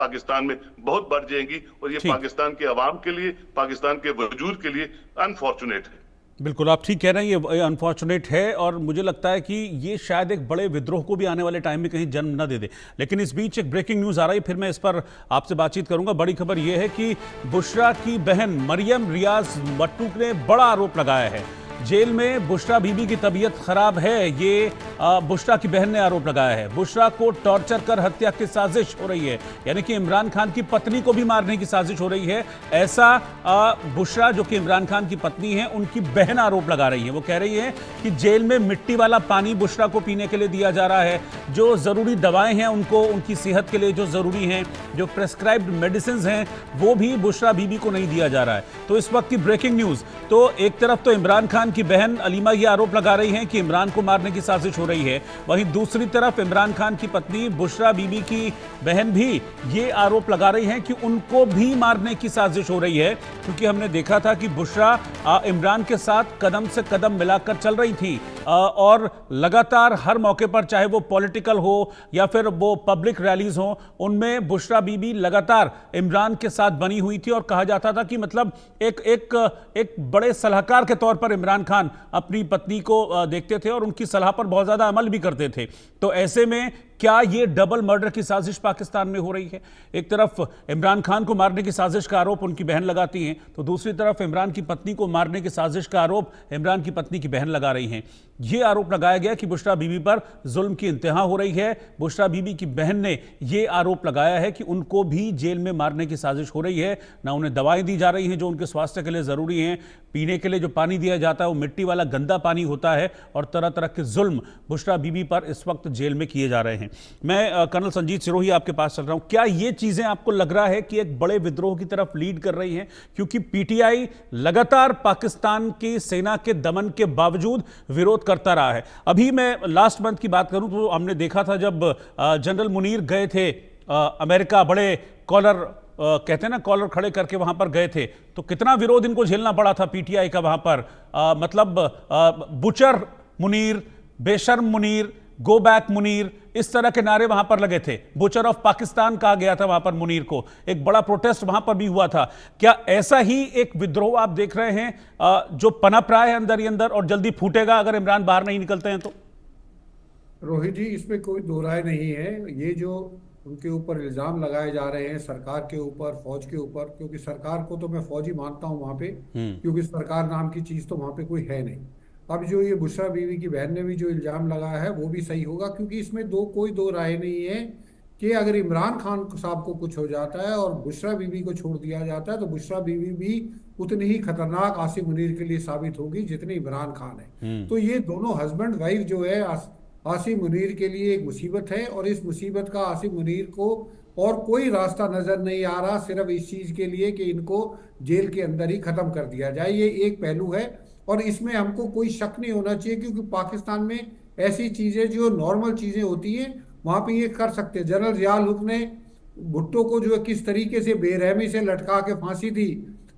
पाकिस्तान में बहुत बढ़ जाएंगी, और ये ठीक। पाकिस्तान के अवाम के लिए, पाकिस्तान के वजूद के लिए अनफॉर्चुनेट है। बिल्कुल आप ठीक कह रहे हैं, ये अनफॉर्चुनेट है और मुझे लगता है कि ये शायद एक बड़े विद्रोह को भी आने वाले टाइम में कहीं जन्म न दे दे। लेकिन इस बीच एक ब्रेकिंग न्यूज़ आ रही, फिर मैं इस पर आपसे बातचीत करूंगा। बड़ी खबर यह है कि बुशरा की बहन मरियम रियाज मट्टू ने बड़ा आरोप लगाया है। जेल में बुशरा बीबी की तबीयत खराब है, ये बुशरा की बहन ने आरोप लगाया है। बुशरा को टॉर्चर कर हत्या की साजिश हो रही है, यानी कि इमरान खान की पत्नी को भी मारने की साजिश हो रही है, ऐसा बुशरा जो कि इमरान खान की पत्नी है उनकी बहन आरोप लगा रही है। वो कह रही है कि जेल में मिट्टी वाला पानी बुशरा को पीने के लिए दिया जा रहा है, जो ज़रूरी दवाएं हैं उनको, उनकी सेहत के लिए जो ज़रूरी हैं, जो प्रेस्क्राइब्ड मेडिसिन हैं, वो भी बुशरा बीबी को नहीं दिया जा रहा है। तो इस वक्त की ब्रेकिंग न्यूज़, तो एक तरफ तो इमरान खान की बहन अलीमा ये आरोप लगा रही हैं कि इमरान को मारने की साजिश हो रही है, वहीं दूसरी तरफ इमरान खान की पत्नी बुशरा बीबी की बहन भी ये आरोप लगा रही हैं कि उनको भी मारने की साजिश हो रही है, क्योंकि हमने देखा था कि बुशरा इमरान के साथ कदम से कदम मिलाकर चल रही थी और लगातार हर मौके पर, चाहे वो पॉलिटिकल हो या फिर वो पब्लिक रैलीज हो, उनमें बुशरा बीबी लगातार इमरान के साथ बनी हुई थी और कहा जाता था कि मतलब एक बड़े सलाहकार के तौर पर इमरान खान अपनी पत्नी को देखते थे और उनकी सलाह पर बहुत ज्यादा अमल भी करते थे। तो ऐसे में क्या ये डबल मर्डर की साजिश पाकिस्तान में हो रही है? एक तरफ इमरान खान को मारने की साजिश का आरोप उनकी बहन लगाती हैं, तो दूसरी तरफ इमरान की पत्नी को मारने की साजिश का आरोप इमरान की पत्नी की बहन लगा रही हैं। ये आरोप लगाया गया कि बुशरा बीबी पर जुल्म की इंतहा हो रही है। बुशरा बीबी की बहन ने यह आरोप लगाया है कि उनको भी जेल में मारने की साजिश हो रही है, ना उन्हें दवाएं दी जा रही हैं जो उनके स्वास्थ्य के लिए जरूरी हैं, पीने के लिए जो पानी दिया जाता है वो मिट्टी वाला गंदा पानी होता है, और तरह तरह के जुल्म बुशरा बीबी पर इस वक्त जेल में किए जा रहे हैं। मैं कर्नल संजीत सिरोही आपके पास चल रहा हूं, क्या ये चीजें आपको लग रहा है कि एक बड़े विद्रोह की तरफ लीड कर रही हैं? क्योंकि पीटीआई लगातार पाकिस्तान की सेना के दमन के बावजूद विरोध करता रहा है। अभी मैं लास्ट मंथ की बात करूं तो हमने देखा था जब जनरल मुनीर गए थे अमेरिका, बड़े कॉलर कहते हैं ना, कॉलर खड़े करके वहां पर गए थे, तो कितना विरोध इनको झेलना पड़ा था पीटीआई का वहां पर। मतलब बुचर मुनीर, बेशर्म मुनीर, गो बैक मुनीर, इस तरह के नारे वहां पर लगे थे। बुचर ऑफ पाकिस्तान कहा गया था वहां पर मुनीर को, एक बड़ा प्रोटेस्ट वहां पर भी हुआ था। क्या ऐसा ही एक विद्रोह आप देख रहे हैं जो पनप रहा है अंदर ही अंदर और जल्दी फूटेगा अगर इमरान बाहर नहीं निकलते हैं तो? रोहित जी, इसमें कोई दो राय नहीं है। ये जो उनके ऊपर इल्जाम लगाए जा रहे हैं सरकार के ऊपर, फौज के ऊपर, क्योंकि सरकार को तो मैं फौजी मानता हूं वहां पे, क्योंकि सरकार नाम की चीज तो वहां पे कोई है नहीं। अब जो ये बुशरा बीवी की बहन ने भी जो इल्जाम लगाया है वो भी सही होगा, क्योंकि इसमें कोई दो राय नहीं है कि अगर इमरान खान साहब को कुछ हो जाता है और बुशरा बीवी को छोड़ दिया जाता है तो बुशरा बीवी भी उतनी ही खतरनाक आसिम मुनीर के लिए साबित होगी जितनी इमरान खान है। तो ये दोनों हस्बैंड वाइफ जो है आसिम मुनीर के लिए एक मुसीबत है, और इस मुसीबत का आसिम मुनीर को और कोई रास्ता नजर नहीं आ रहा, सिर्फ इस चीज के लिए कि इनको जेल के अंदर ही खत्म कर दिया जाए। ये एक पहलू है और इसमें हमको कोई शक नहीं होना चाहिए, क्योंकि पाकिस्तान में ऐसी चीजें जो नॉर्मल चीजें होती हैं वहां पे ये कर सकते हैं। जनरल जियाउल हुक ने भुट्टो को जो है किस तरीके से बेरहमी से लटका के फांसी दी,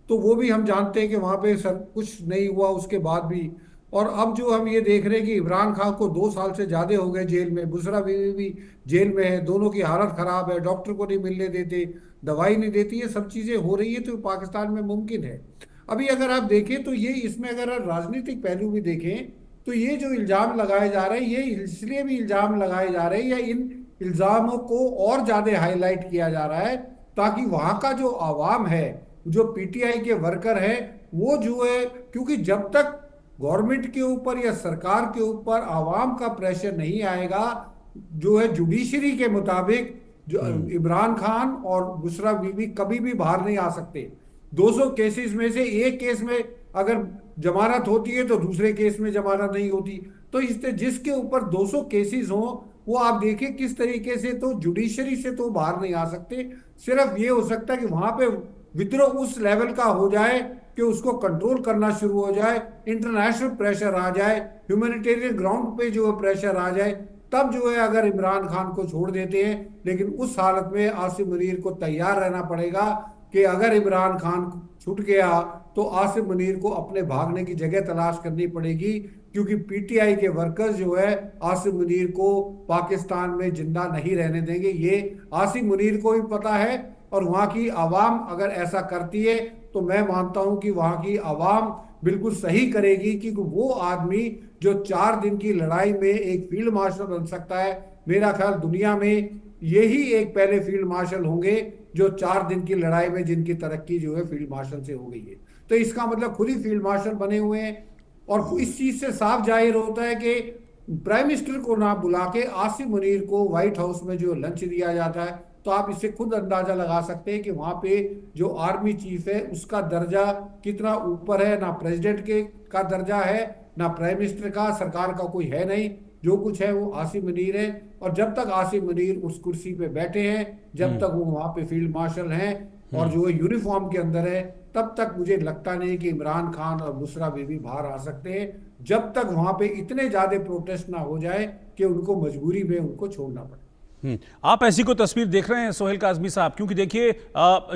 तो वो भी हम जानते हैं कि वहां पे सब कुछ नहीं हुआ उसके बाद भी। और अब जो हम ये देख रहे हैं कि इमरान खान को 2 साल से ज्यादा हो गए जेल में, बुशरा बीवी भी जेल में है, दोनों की हालत खराब है, डॉक्टर को नहीं मिलने देते, दवाई नहीं देती, ये सब चीजें हो रही है तो पाकिस्तान में मुमकिन है। अभी अगर आप देखें तो ये इसमें अगर राजनीतिक पहलू भी देखें तो ये जो इल्जाम लगाए जा रहे हैं ये इसलिए भी इल्जाम लगाए जा रहे हैं या इन इल्जामों को और ज्यादा हाईलाइट किया जा रहा है ताकि वहां का जो आवाम है, जो पीटीआई के वर्कर है, वो जो है, क्योंकि जब तक गवर्नमेंट के ऊपर या सरकार के ऊपर आवाम का प्रेशर नहीं आएगा, जो है जुडिशरी के मुताबिक जो इमरान खान और बुशरा बीवी कभी भी बाहर नहीं आ सकते। 200 केसेस में से एक केस में अगर जमानत होती है तो दूसरे केस में जमानत नहीं होती। तो इससे जिसके ऊपर 200 केसेस हो वो आप देखिए किस तरीके से, तो जुडिशरी से तो बाहर नहीं आ सकते। सिर्फ ये हो सकता है कि वहां पे विद्रोह उस लेवल का हो जाए कि उसको कंट्रोल करना शुरू हो जाए, इंटरनेशनल प्रेशर आ जाए, ह्यूमैनिटेरियन ग्राउंड पे जो प्रेशर आ जाए, तब जो है अगर इमरान खान को छोड़ देते हैं। लेकिन उस हालत में आसिम मुनीर को तैयार रहना पड़ेगा कि अगर इमरान खान छूट गया तो आसिम मुनीर को अपने भागने की जगह तलाश करनी पड़ेगी, क्योंकि पीटीआई के वर्कर्स जो है आसिम मुनीर को पाकिस्तान में जिंदा नहीं रहने देंगे। ये आसिम मुनीर को भी पता है, और वहां की आवाम अगर ऐसा करती है तो मैं मानता हूं कि वहां की आवाम बिल्कुल सही करेगी, कि वो आदमी जो 4 दिन की लड़ाई में एक फील्ड मार्शल बन सकता है, मेरा ख्याल दुनिया में यही एक पहले फील्ड मार्शल होंगे जो 4 दिन की लड़ाई में जिनकी तरक्की जो है फील्ड मार्शल से हो गई है। तो इसका मतलब खुद ही फील्ड मार्शल बने हुए हैं। और इस चीज से साफ जाहिर होता है कि प्राइम मिनिस्टर को ना बुला के आसिम मुनीर को व्हाइट हाउस में जो लंच दिया जाता है, तो आप इससे खुद अंदाजा लगा सकते हैं कि वहां पे जो आर्मी चीफ है उसका दर्जा कितना ऊपर है। ना प्रेसिडेंट के का दर्जा है, ना प्राइम मिनिस्टर का, सरकार का कोई है नहीं, जो कुछ है वो आसिम मुनीर है। और जब तक आसिम मुनीर उस कुर्सी पे बैठे हैं, जब तक वो वहां पे फील्ड मार्शल हैं और जो यूनिफॉर्म के अंदर है, तब तक मुझे लगता नहीं कि इमरान खान और बुशरा बीबी बाहर आ सकते हैं, जब तक वहां पे इतने ज्यादा प्रोटेस्ट ना हो जाए कि उनको मजबूरी में उनको छोड़ना पड़े। आप ऐसी कोई तस्वीर देख रहे हैं सोहेल काज़मी साहब? क्योंकि देखिए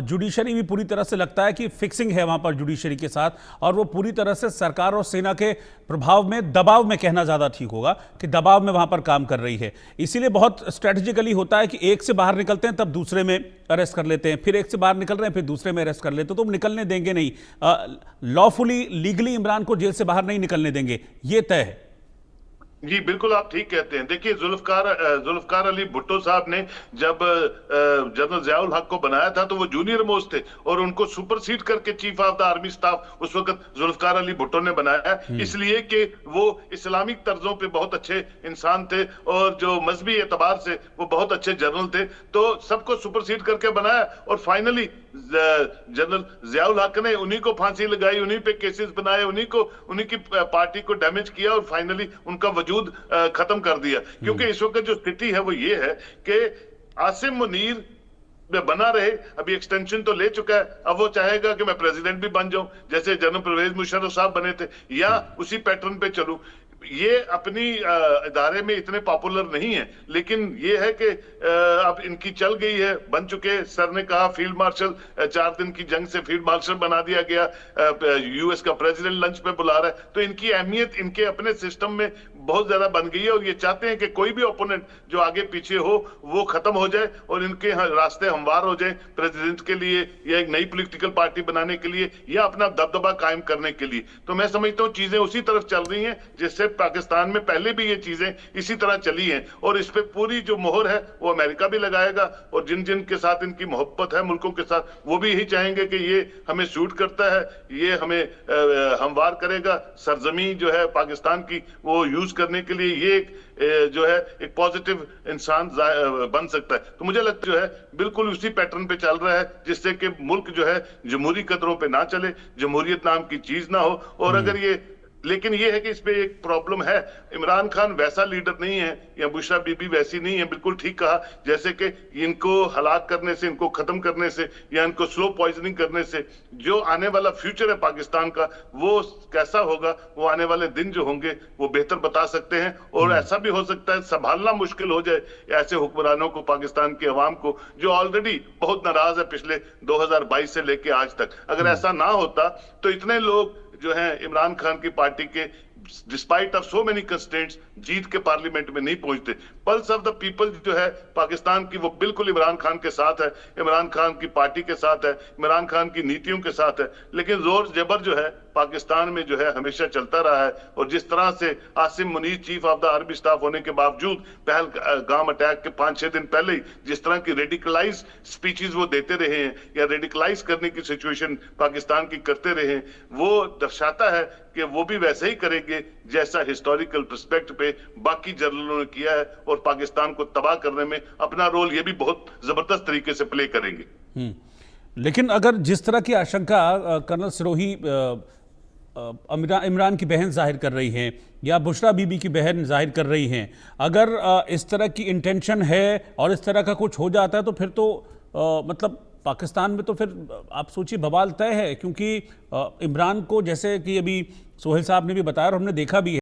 जुडिशरी भी पूरी तरह से लगता है कि फिक्सिंग है वहां पर जुडिशरी के साथ, और वो पूरी तरह से सरकार और सेना के प्रभाव में, दबाव में कहना ज़्यादा ठीक होगा कि दबाव में वहां पर काम कर रही है। इसीलिए बहुत स्ट्रेटेजिकली होता है कि एक से बाहर निकलते हैं तब दूसरे में अरेस्ट कर लेते हैं, फिर एक से बाहर निकल रहे हैं फिर दूसरे में अरेस्ट कर लेते हैं, तो निकलने देंगे नहीं, लॉफुली लीगली इमरान को जेल से बाहर नहीं निकलने देंगे, ये तय है। जी बिल्कुल, आप ठीक कहते हैं। देखिए, जुल्फकार अली भुट्टो साहब ने जब जनरल ज़ियाउल हक को बनाया था तो वो जूनियर मोस्ट थे, और उनको सुपरसीड करके chief of the army staff उस वक्त जुल्फकार अली भुट्टो ने बनाया, इसलिए कि वो इस्लामिक तर्जों पे बहुत अच्छे इंसान थे और जो मजहबी एतबार से वो बहुत अच्छे जनरल थे, तो सबको सुपरसीड करके बनाया। और फाइनली जनरल ज़ियाउल हक ने उन्हीं को फांसी लगाई, उन्हीं पे केसेस बनाए, उन्हीं की पार्टी को डैमेज किया और फाइनली उनका वजूद खत्म कर दिया। क्योंकि इस वक्त जो स्थिति है वो ये है कि आसिम मुनीर बना रहे, अभी एक्सटेंशन तो ले चुका है, अब वो चाहेगा कि मैं प्रेसिडेंट भी बन जाऊं जैसे जनरल परवेज मुशर्रफ साहब बने थे, या उसी पैटर्न पे चलूं। ये अपनी इदारे में इतने पॉपुलर नहीं है, लेकिन ये है कि अब इनकी चल गई है, बन चुके। सर ने कहा फील्ड मार्शल, 4 दिन की जंग से फील्ड मार्शल बना दिया गया, यूएस का प्रेसिडेंट लंच पे बुला रहा है, तो इनकी अहमियत इनके अपने सिस्टम में बहुत ज्यादा बन गई है। और ये चाहते हैं कि कोई भी ओपोनेंट जो आगे पीछे हो वो खत्म हो जाए और इनके रास्ते हमवार हो जाए प्रेसिडेंट के लिए, या एक नई पॉलिटिकल पार्टी बनाने के लिए, या अपना दबदबा कायम करने के लिए। तो मैं समझता हूँ चीजें उसी तरफ चल रही हैं जिससे पाकिस्तान में पहले भी ये चीजें इसी तरह चली हैं, और इस पे पूरी जो मोहर है वो अमेरिका भी लगाएगा, और जिन जिन के साथ इनकी मोहब्बत है मुल्कों के साथ, वो भी यही चाहेंगे कि ये हमें सूट करता है, ये हमें हमवार करेगा, सरजमी जो है पाकिस्तान की वो यूज करने के लिए ये जो है एक पॉजिटिव इंसान बन सकता है। तो मुझे लगता जो है बिल्कुल उसी पैटर्न पे चल रहा है, जिससे कि मुल्क जो है जमहूरी कदरों पे ना चले, जमहूरियत नाम की चीज ना हो। और अगर ये, लेकिन ये है कि इसमें एक प्रॉब्लम है, इमरान खान वैसा लीडर नहीं है या बुशरा बीबी वैसी नहीं है, बिल्कुल ठीक कहा, जैसे कि इनको हलाक करने से, इनको खत्म करने से, या इनको स्लो पॉइजनिंग करने से जो आने वाला फ्यूचर है पाकिस्तान का वो कैसा होगा, वो आने वाले दिन जो होंगे वो बेहतर बता सकते हैं। और ऐसा भी हो सकता है संभालना मुश्किल हो जाए ऐसे हुक्मरानों को, पाकिस्तान की अवाम को जो ऑलरेडी बहुत नाराज है पिछले 2022 से लेके आज तक। अगर ऐसा ना होता तो इतने लोग जो है इमरान खान की पार्टी के despite of so many constraints जीत के पार्लियामेंट में नहीं पहुंचते। पल्स ऑफ द पीपल जो है पाकिस्तान की वो बिल्कुल इमरान खान के साथ है, इमरान खान की पार्टी के साथ है, इमरान खान की नीतियों के साथ है। लेकिन जोर जबर जो है पाकिस्तान में जो है हमेशा चलता रहा है। और जिस तरह से Asim Munir chief of the army staff होने के बावजूद पहलगाम अटैक के 5-6 दिन पहले ही जिस तरह की रेडिकलाइज स्पीचेस वो देते रहे हैं या रेडिकलाइज करने की सिचुएशन पाकिस्तान की करते रहे हैं, वो दर्शाता है कि वो भी वैसे ही करेंगे जैसा हिस्टोरिकल पर्सपेक्ट पे बाकी जनरलों ने किया है, और पाकिस्तान को तबाह करने में अपना रोल ये भी बहुत जबरदस्त तरीके से प्ले करेंगे। लेकिन अगर जिस तरह की आशंका कर्नल सिरोही इमरान की बहन जाहिर कर रही हैं या बुशरा बीबी की बहन जाहिर कर रही हैं, अगर इस तरह की इंटेंशन है और इस तरह का कुछ हो जाता है तो फिर तो मतलब पाकिस्तान में तो फिर आप सोचिए बवाल तय है। क्योंकि इमरान को, जैसे कि अभी सोहेल साहब ने भी बताया और हमने देखा भी है,